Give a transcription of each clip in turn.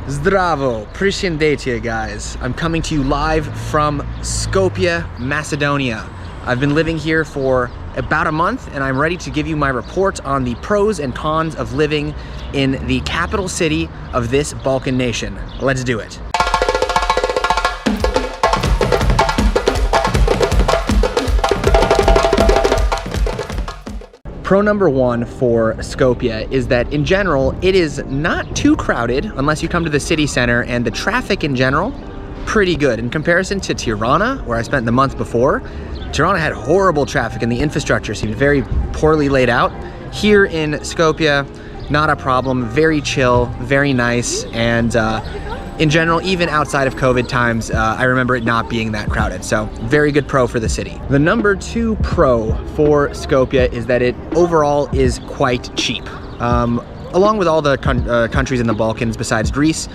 Zdravo, prishindetia guys. I'm coming to you live from Skopje, Macedonia. I've been living here for about a month and I'm ready to give you my report on the pros and cons of living in the capital city of this Balkan nation. Let's do it. Pro number one for Skopje is that in general, it is not too crowded unless you come to the city center, and the traffic in general, pretty good. In comparison to Tirana, where I spent the month before, Tirana had horrible traffic and the infrastructure seemed very poorly laid out. Here in Skopje, not a problem, very chill, very nice, and in general, even outside of COVID times, I remember it not being that crowded. So very good pro for the city. The number two pro for Skopje is that it overall is quite cheap. Along with all the countries in the Balkans besides Greece,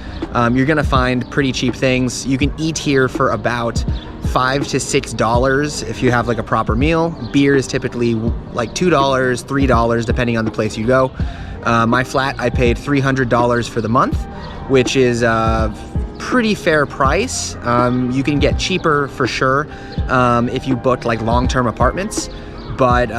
you're gonna find pretty cheap things. You can eat here for about $5 to $6 if you have like a proper meal. Beer is typically like $2, $3, depending on the place you go. My flat, I paid $300 for the month, which is a pretty fair price. You can get cheaper for sure if you book like long-term apartments, but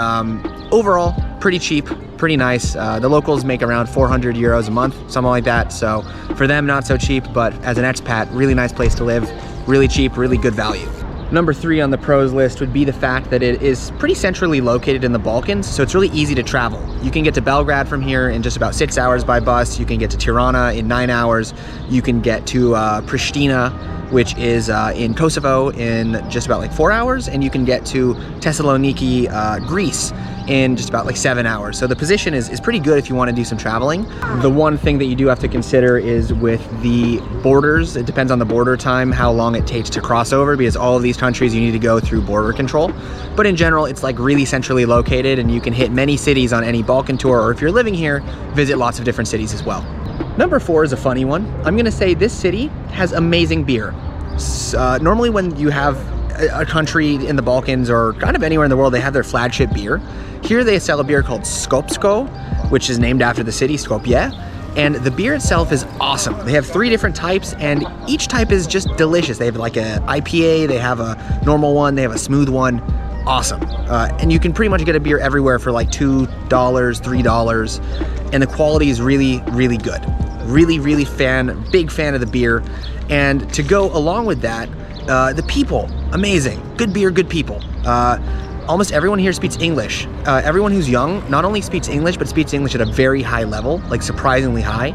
overall, pretty cheap, pretty nice. The locals make around 400 euros a month, something like that. So for them, not so cheap, but as an expat, really nice place to live, really cheap, really good value. Number three on the pros list would be the fact that it is pretty centrally located in the Balkans, so it's really easy to travel. You can get to Belgrade from here in just about 6 hours by bus. You can get to Tirana in 9 hours. You can get to Pristina, which is in Kosovo, in just about like 4 hours. And you can get to Thessaloniki, Greece, in just about like 7 hours. So the position is pretty good if you want to do some traveling. The one thing that you do have to consider is with the borders. It depends on the border time, how long it takes to cross over, because all of these countries you need to go through border control. But in general, it's like really centrally located and you can hit many cities on any Balkan tour, or if you're living here, visit lots of different cities as well. Number four is a funny one. I'm gonna say this city has amazing beer. Normally when you have a country in the Balkans or kind of anywhere in the world, they have their flagship beer. Here they sell a beer called Skopje, which is named after the city, Skopje, and the beer itself is awesome. They have 3 different types and each type is just delicious. They have like a IPA, they have a normal one, they have a smooth one. Awesome. And you can pretty much get a beer everywhere for like $2, $3, and the quality is really, really good. Really, really big fan of the beer. And to go along with that, the people, amazing. Good beer, good people. Almost everyone here speaks English. Everyone who's young not only speaks English, but speaks English at a very high level, like surprisingly high.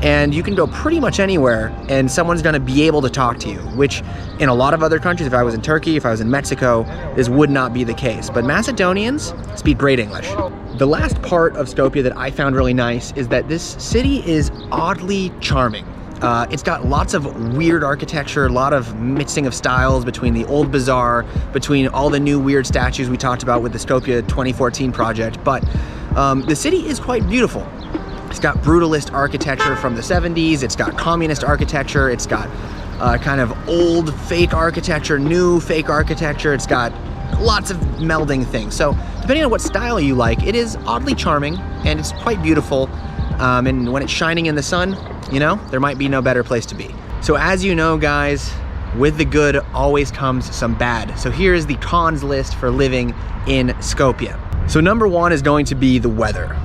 And you can go pretty much anywhere and someone's gonna be able to talk to you, which in a lot of other countries, if I was in Turkey, if I was in Mexico, this would not be the case. But Macedonians speak great English. The last part of Skopje that I found really nice is that this city is oddly charming. It's got lots of weird architecture, a lot of mixing of styles between the old bazaar, between all the new weird statues we talked about with the Skopje 2014 project, but the city is quite beautiful. It's got brutalist architecture from the 70s, it's got communist architecture, it's got kind of old fake architecture, new fake architecture, it's got lots of melding things. So depending on what style you like, it is oddly charming and it's quite beautiful. And when it's shining in the sun, you know, there might be no better place to be. So as you know, guys, with the good always comes some bad. So here's the cons list for living in Skopje. So number one is going to be the weather.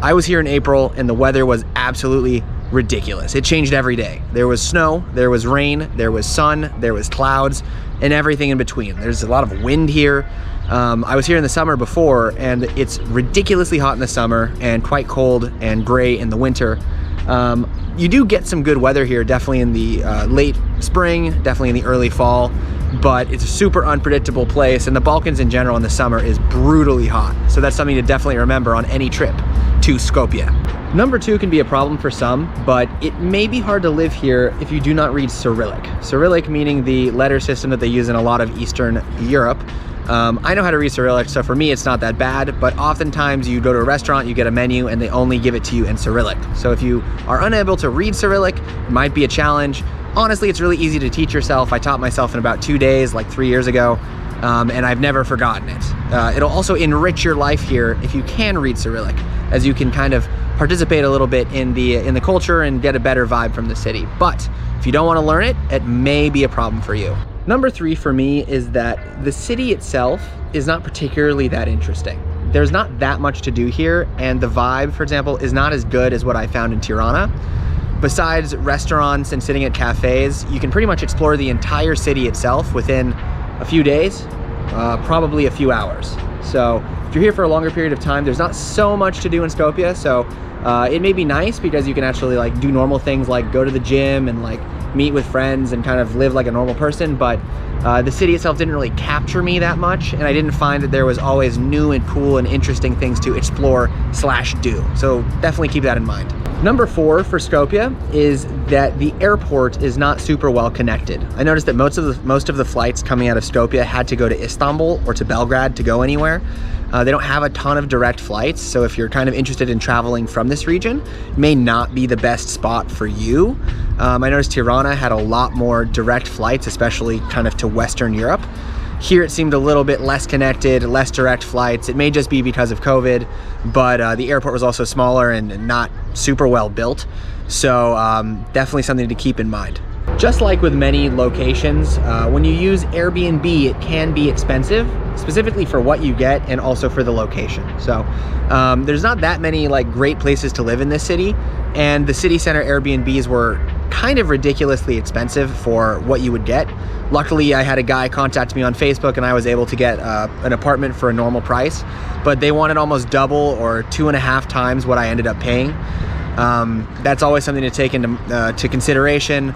I was here in April and the weather was absolutely ridiculous. It changed every day. There was snow, there was rain, there was sun, there was clouds, and everything in between. There's a lot of wind here. I was here in the summer before and it's ridiculously hot in the summer and quite cold and gray in the winter. You do get some good weather here, definitely in the late spring, definitely in the early fall, but it's a super unpredictable place, and the Balkans in general in the summer is brutally hot. So that's something to definitely remember on any trip to Skopje. Number two can be a problem for some, but it may be hard to live here if you do not read Cyrillic. Cyrillic meaning the letter system that they use in a lot of Eastern Europe. I know how to read Cyrillic, so for me it's not that bad, but oftentimes you go to a restaurant, you get a menu, and they only give it to you in Cyrillic. So if you are unable to read Cyrillic, it might be a challenge. Honestly, it's really easy to teach yourself. I taught myself in about 2 days, like 3 years ago, and I've never forgotten it. It'll also enrich your life here if you can read Cyrillic, as you can kind of participate a little bit in the culture and get a better vibe from the city. But if you don't want to learn it, it may be a problem for you. Number 3 for me is that the city itself is not particularly that interesting. There's not that much to do here, and the vibe, for example, is not as good as what I found in Tirana. Besides restaurants and sitting at cafes, you can pretty much explore the entire city itself within a few days, probably a few hours. So if you're here for a longer period of time, there's not so much to do in Skopje. So it may be nice because you can actually like do normal things like go to the gym and like meet with friends and kind of live like a normal person. But the city itself didn't really capture me that much, and I didn't find that there was always new and cool and interesting things to explore / do. So definitely keep that in mind. Number 4 for Skopje is that the airport is not super well connected. I noticed that most of the flights coming out of Skopje had to go to Istanbul or to Belgrade to go anywhere. They don't have a ton of direct flights, so if you're kind of interested in traveling from this region, it may not be the best spot for you. I noticed Tirana had a lot more direct flights, especially kind of to Western Europe. Here it seemed a little bit less connected, less direct flights. It may just be because of COVID, but the airport was also smaller and not super well built. So definitely something to keep in mind. Just like with many locations, when you use Airbnb, it can be expensive, specifically for what you get and also for the location. So there's not that many like great places to live in this city, and the city center Airbnbs were kind of ridiculously expensive for what you would get. Luckily, I had a guy contact me on Facebook and I was able to get an apartment for a normal price, but they wanted almost double or 2.5 times what I ended up paying. That's always something to take into consideration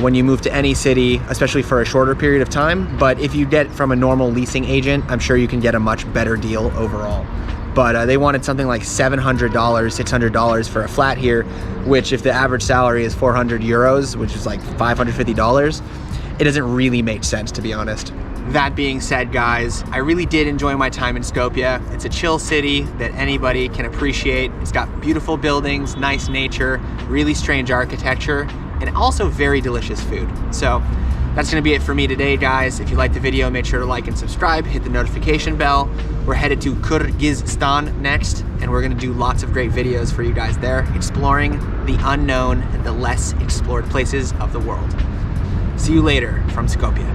when you move to any city, especially for a shorter period of time. But if you get from a normal leasing agent, I'm sure you can get a much better deal overall. But they wanted something like $700, $600 for a flat here, which if the average salary is 400 euros, which is like $550, it doesn't really make sense, to be honest. That being said, guys, I really did enjoy my time in Skopje. It's a chill city that anybody can appreciate. It's got beautiful buildings, nice nature, really strange architecture, and also very delicious food. So that's gonna be it for me today, guys. If you liked the video, make sure to like and subscribe, hit the notification bell. We're headed to Kyrgyzstan next, and we're gonna do lots of great videos for you guys there, exploring the unknown and the less explored places of the world. See you later from Skopje.